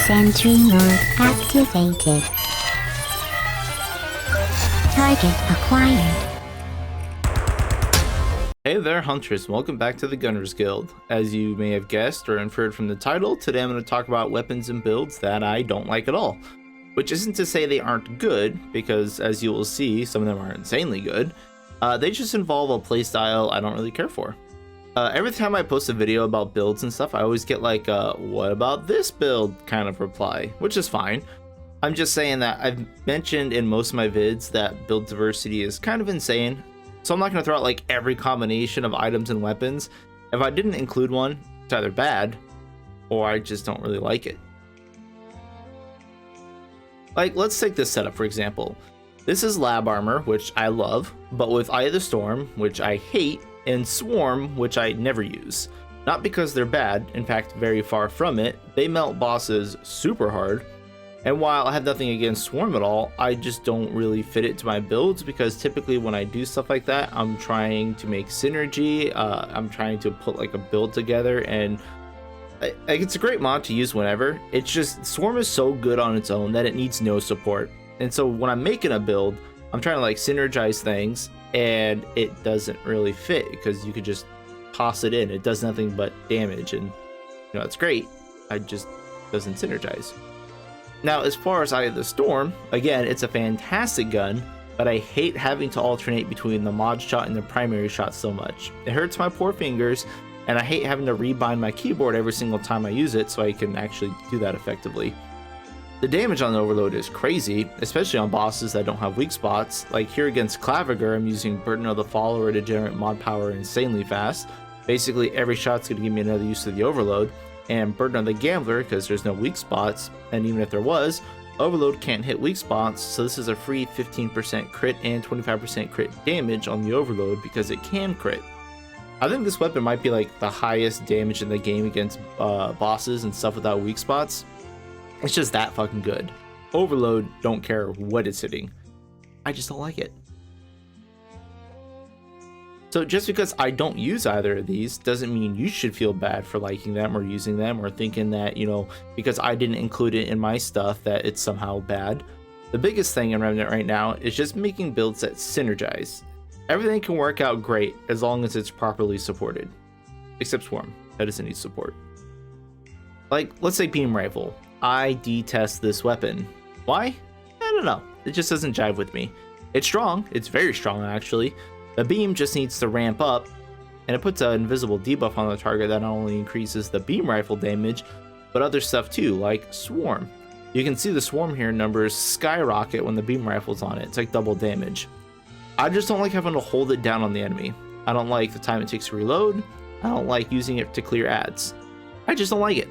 Sentry mode activated. Target acquired. Hey there, Hunters. Welcome back to the Gunners Guild. As you may have guessed or inferred from the title, today I'm going to talk about weapons and builds that I don't like at all. Which isn't to say they aren't good, because as you will see, some of them are insanely good. They just involve a playstyle I don't really care for. Every time I post a video about builds and stuff, I always get like what about this build kind of reply, which is fine. I'm just saying that I've mentioned in most of my vids that build diversity is kind of insane. So I'm not going to throw out like every combination of items and weapons. If I didn't include one, it's either bad or I just don't really like it. Like, let's take this setup for example. This is lab armor, which I love, but with Eye of the Storm, which I hate, and Swarm, which I never use. Not because they're bad, in fact very far from it, they melt bosses super hard. And while I have nothing against Swarm at all, I just don't really fit it to my builds because typically when I do stuff like that, I'm trying to make synergy, I'm trying to put like a build together, and it's a great mod to use whenever. It's just, Swarm is so good on its own that it needs no support. And so when I'm making a build, I'm trying to like synergize things, and it doesn't really fit because you could just toss it in. It does nothing but damage, and you know, it's great. It just doesn't synergize. Now, as far as Eye of the Storm, again, it's a fantastic gun, but I hate having to alternate between the mod shot and the primary shot so much. It hurts my poor fingers, and I hate having to rebind my keyboard every single time I use it so I can actually do that effectively. The damage on the Overload is crazy, especially on bosses that don't have weak spots. Like here against Claviger, I'm using Burden of the Follower to generate mod power insanely fast. Basically, every shot's going to give me another use of the Overload. And Burden of the Gambler, because there's no weak spots, and even if there was, Overload can't hit weak spots, so this is a free 15% crit and 25% crit damage on the Overload because it can crit. I think this weapon might be like the highest damage in the game against bosses and stuff without weak spots. It's just that fucking good. Overload, don't care what it's hitting. I just don't like it. So just because I don't use either of these doesn't mean you should feel bad for liking them or using them or thinking that, you know, because I didn't include it in my stuff that it's somehow bad. The biggest thing in Remnant right now is just making builds that synergize. Everything can work out great as long as it's properly supported. Except Swarm, that doesn't need support. Like, let's say Beam Rifle. I detest this weapon. Why? I don't know. It just doesn't jive with me. It's strong. It's very strong, actually. The beam just needs to ramp up, and it puts an invisible debuff on the target that not only increases the beam rifle damage, but other stuff too, like Swarm. You can see the Swarm here numbers skyrocket when the beam rifle's on it. It's like double damage. I just don't like having to hold it down on the enemy. I don't like the time it takes to reload. I don't like using it to clear ads. I just don't like it.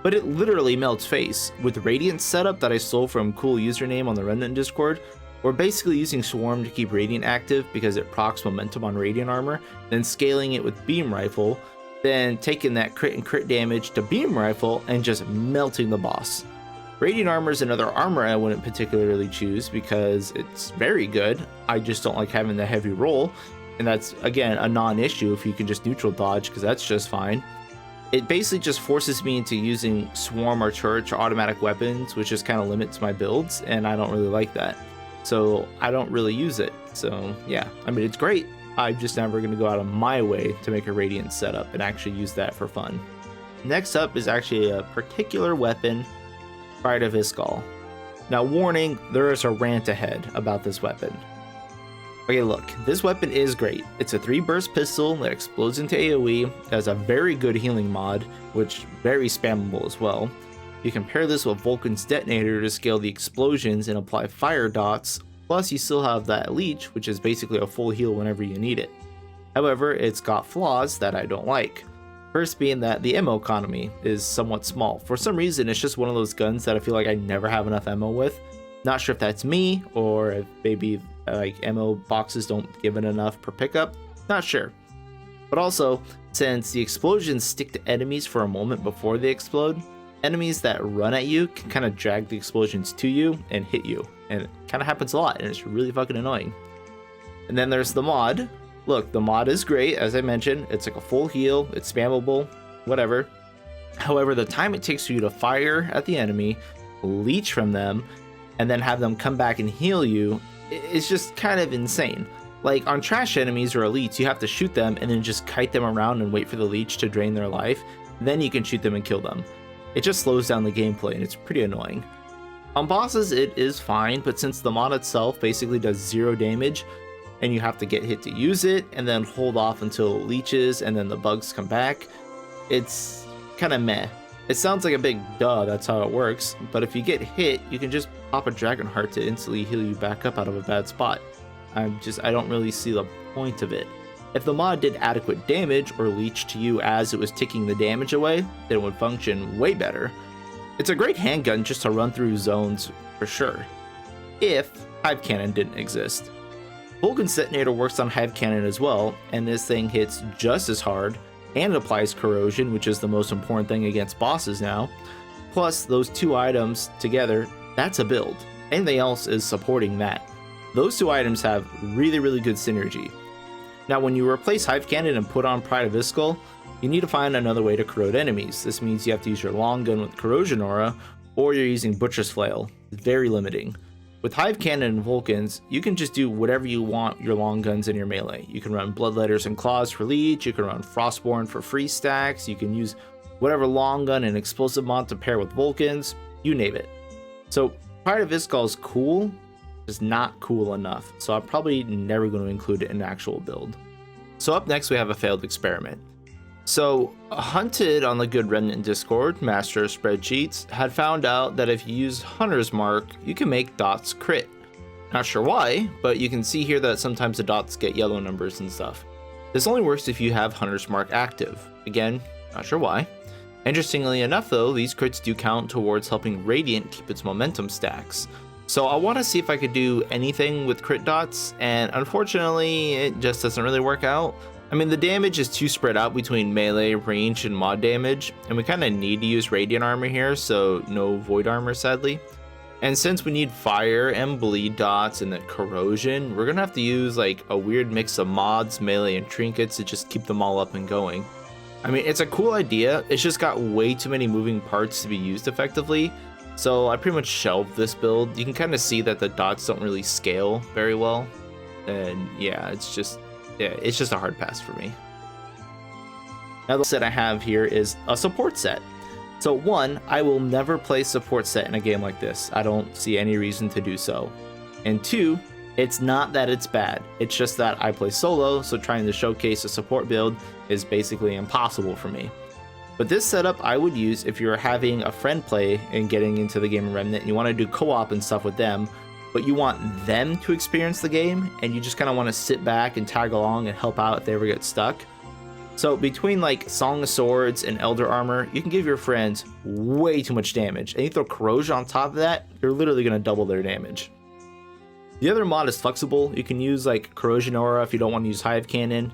But it literally melts face. With Radiant setup that I stole from Cool Username on the Remnant Discord, we're basically using Swarm to keep Radiant active because it procs momentum on Radiant armor, then scaling it with Beam Rifle, then taking that crit and crit damage to Beam Rifle and just melting the boss. Radiant armor is another armor I wouldn't particularly choose because it's very good. I just don't like having the heavy roll, and that's again a non-issue if you can just neutral dodge because that's just fine. It basically just forces me into using Swarm or Church or automatic weapons, which just kind of limits my builds, and I don't really like that. So I don't really use it. So yeah, I mean, it's great. I'm just never going to go out of my way to make a Radiant setup and actually use that for fun. Next up is actually a particular weapon, Pride of Iskall. Now warning, there is a rant ahead about this weapon. Okay, look, this weapon is great. It's a 3-burst pistol that explodes into AoE, it has a very good healing mod, which very spammable as well. You can pair this with Vulcan's detonator to scale the explosions and apply fire dots, plus you still have that leech, which is basically a full heal whenever you need it. However, it's got flaws that I don't like. First being that the ammo economy is somewhat small. For some reason, it's just one of those guns that I feel like I never have enough ammo with. Not sure if that's me, or if maybe like ammo boxes don't give it enough per pickup. Not sure. But also, since the explosions stick to enemies for a moment before they explode, enemies that run at you can kind of drag the explosions to you and hit you. And it kind of happens a lot, and it's really fucking annoying. And then there's the mod. Look, the mod is great, as I mentioned. It's like a full heal, it's spammable, whatever. However, the time it takes for you to fire at the enemy, leech from them, and then have them come back and heal you is just kind of insane. Like on trash enemies or elites, you have to shoot them and then just kite them around and wait for the leech to drain their life. Then you can shoot them and kill them. It just slows down the gameplay and it's pretty annoying. On bosses, it is fine, but since the mod itself basically does 0 damage, and you have to get hit to use it, and then hold off until it leeches and then the bugs come back, it's kind of meh. It sounds like a big duh, that's how it works, but if you get hit, you can just pop a dragon heart to instantly heal you back up out of a bad spot. I don't really see the point of it. If the mod did adequate damage or leech to you as it was ticking the damage away, then it would function way better. It's a great handgun just to run through zones for sure, if Hive Cannon didn't exist. Vulcan's Detonator works on Hive Cannon as well, and this thing hits just as hard, and it applies corrosion, which is the most important thing against bosses now. Plus, those 2 items together, that's a build. Anything else is supporting that. Those 2 items have really, really good synergy. Now, when you replace Hive Cannon and put on Pride of Iskall, you need to find another way to corrode enemies. This means you have to use your long gun with corrosion aura, or you're using Butcher's Flail. Very limiting. With Hive Cannon and Vulcans, you can just do whatever you want your long guns and your melee. You can run Bloodletters and Claws for leech, you can run Frostborn for free stacks, you can use whatever long gun and explosive mod to pair with Vulcans, you name it. So Pride of Iskall is cool, just not cool enough, so I'm probably never going to include it in an actual build. So up next we have a failed experiment. So Hunted on the Good Remnant Discord, master of spreadsheets, had found out that if you use Hunter's Mark, you can make dots crit. Not sure why, but you can see here that sometimes the dots get yellow numbers and stuff. This only works if you have Hunter's Mark active. Again, not sure why. Interestingly enough though, these crits do count towards helping Radiant keep its momentum stacks. So I want to see if I could do anything with crit dots, and unfortunately it just doesn't really work out. I mean, the damage is too spread out between melee, range, and mod damage, and we kind of need to use Radiant Armor here, so no Void Armor sadly. And since we need fire and bleed dots and then corrosion, we're gonna have to use like a weird mix of mods, melee, and trinkets to just keep them all up and going. I mean, it's a cool idea, it's just got way too many moving parts to be used effectively, so I pretty much shelved this build. You can kind of see that the dots don't really scale very well, and yeah, it's just a hard pass for me. Now the set I have here is a support set. So 1, I will never play support set in a game like this. I don't see any reason to do so. And 2, it's not that it's bad. It's just that I play solo, so trying to showcase a support build is basically impossible for me. But this setup I would use if you're having a friend play and getting into the game of Remnant and you want to do co-op and stuff with them, but you want them to experience the game and you just kind of want to sit back and tag along and help out if they ever get stuck. So between like Song of Swords and Elder Armor, you can give your friends way too much damage, and you throw corrosion on top of that, you're literally going to double their damage. The other mod is flexible. You can use like Corrosion Aura if you don't want to use Hive Cannon.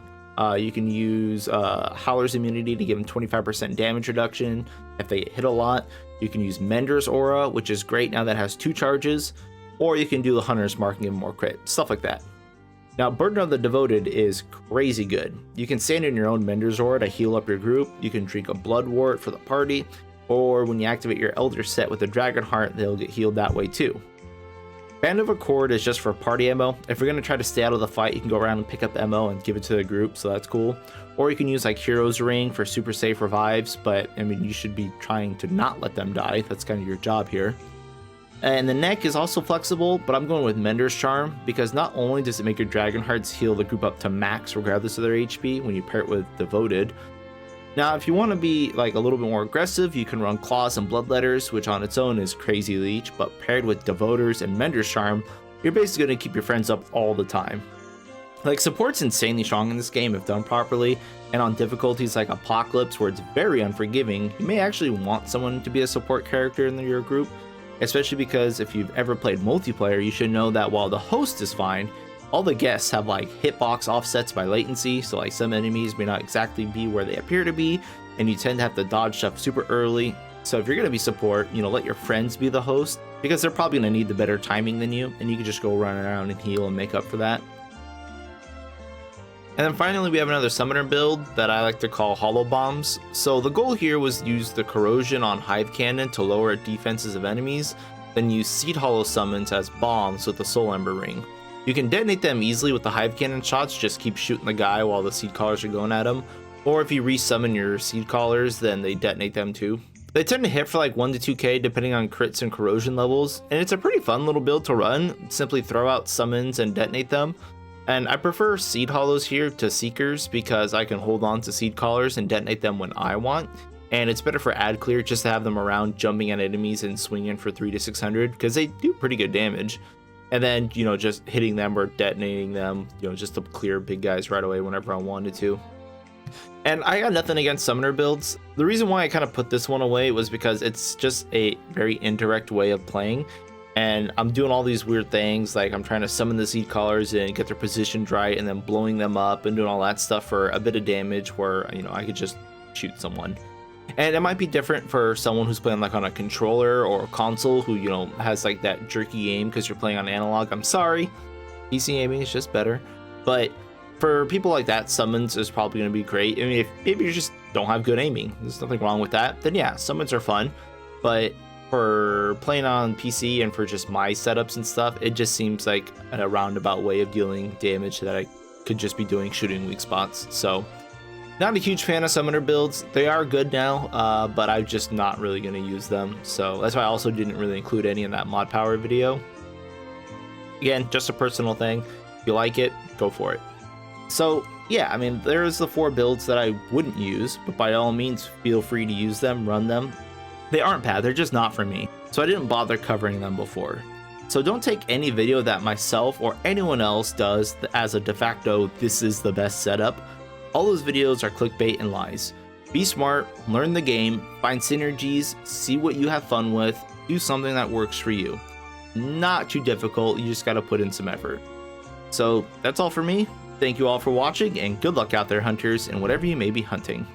You can use Howler's Immunity to give them 25% damage reduction if they hit a lot. You can use Mender's Aura, which is great now that has 2 charges. Or you can do the Hunter's Mark and give them more crit, stuff like that. Now, Burden of the Devoted is crazy good. You can stand in your own Mender's Aura to heal up your group. You can drink a Blood Wart for the party. Or when you activate your Elder set with a Dragon Heart, they'll get healed that way too. Band of Accord is just for party ammo. If you're going to try to stay out of the fight, you can go around and pick up ammo and give it to the group, so that's cool. Or you can use like Hero's Ring for super safe revives, but I mean, you should be trying to not let them die. That's kind of your job here. And the neck is also flexible, but I'm going with Mender's Charm because not only does it make your Dragon Hearts heal the group up to max regardless of their HP when you pair it with Devoted. Now, if you want to be like a little bit more aggressive, you can run Claws and Bloodletters, which on its own is crazy leech, but paired with Devoters and Mender's Charm, you're basically going to keep your friends up all the time. Like, support's insanely strong in this game if done properly, and on difficulties like Apocalypse, where it's very unforgiving, you may actually want someone to be a support character in your group, especially because if you've ever played multiplayer, you should know that while the host is fine, all the guests have like hitbox offsets by latency, so like some enemies may not exactly be where they appear to be, and you tend to have to dodge stuff super early. So if you're going to be support, let your friends be the host, because they're probably going to need the better timing than you, and you can just go run around and heal and make up for that. And then finally we have another summoner build that I like to call hollow bombs. So the goal here was to use the corrosion on hive cannon to lower defenses of enemies, then use seed hollow summons as bombs with the soul ember ring. You can detonate them easily with the hive cannon shots, just keep shooting the guy while the seed callers are going at him. Or if you resummon your seed callers, then they detonate them too. They tend to hit for like 1 to 2k depending on crits and corrosion levels, and it's a pretty fun little build to run. Simply throw out summons and detonate them. And I prefer seed hollows here to seekers because I can hold on to seed callers and detonate them when I want. And it's better for ad clear just to have them around jumping at enemies and swinging for 3 to 600 because they do pretty good damage. And then, you know, just hitting them or detonating them, you know, just to clear big guys right away whenever I wanted to. And I got nothing against summoner builds. The reason why I kind of put this one away was because it's just a very indirect way of playing. And I'm doing all these weird things, like I'm trying to summon the seed callers and get their positioned right and then blowing them up and doing all that stuff for a bit of damage where, you know, I could just shoot someone. And it might be different for someone who's playing like on a controller or a console who, you know, has like that jerky aim because you're playing on analog. I'm sorry, PC aiming is just better. But for people like that, summons is probably going to be great. I mean, if maybe you just don't have good aiming, there's nothing wrong with that, then yeah, summons are fun. But for playing on PC and for just my setups and stuff, it just seems like a roundabout way of dealing damage that I could just be doing shooting weak spots. So not a huge fan of summoner builds. They are good now, but I'm just not really going to use them. So that's why I also didn't really include any in that mod power video. Again, just a personal thing. If you like it, go for it. So yeah, I mean, there's the 4 builds that I wouldn't use, but by all means, feel free to use them, run them. They aren't bad, they're just not for me. So I didn't bother covering them before. So don't take any video that myself or anyone else does as a de facto, this is the best setup. All those videos are clickbait and lies. Be smart, learn the game, find synergies, see what you have fun with, do something that works for you. Not too difficult, you just gotta put in some effort. So that's all for me. Thank you all for watching, and good luck out there, hunters, and whatever you may be hunting.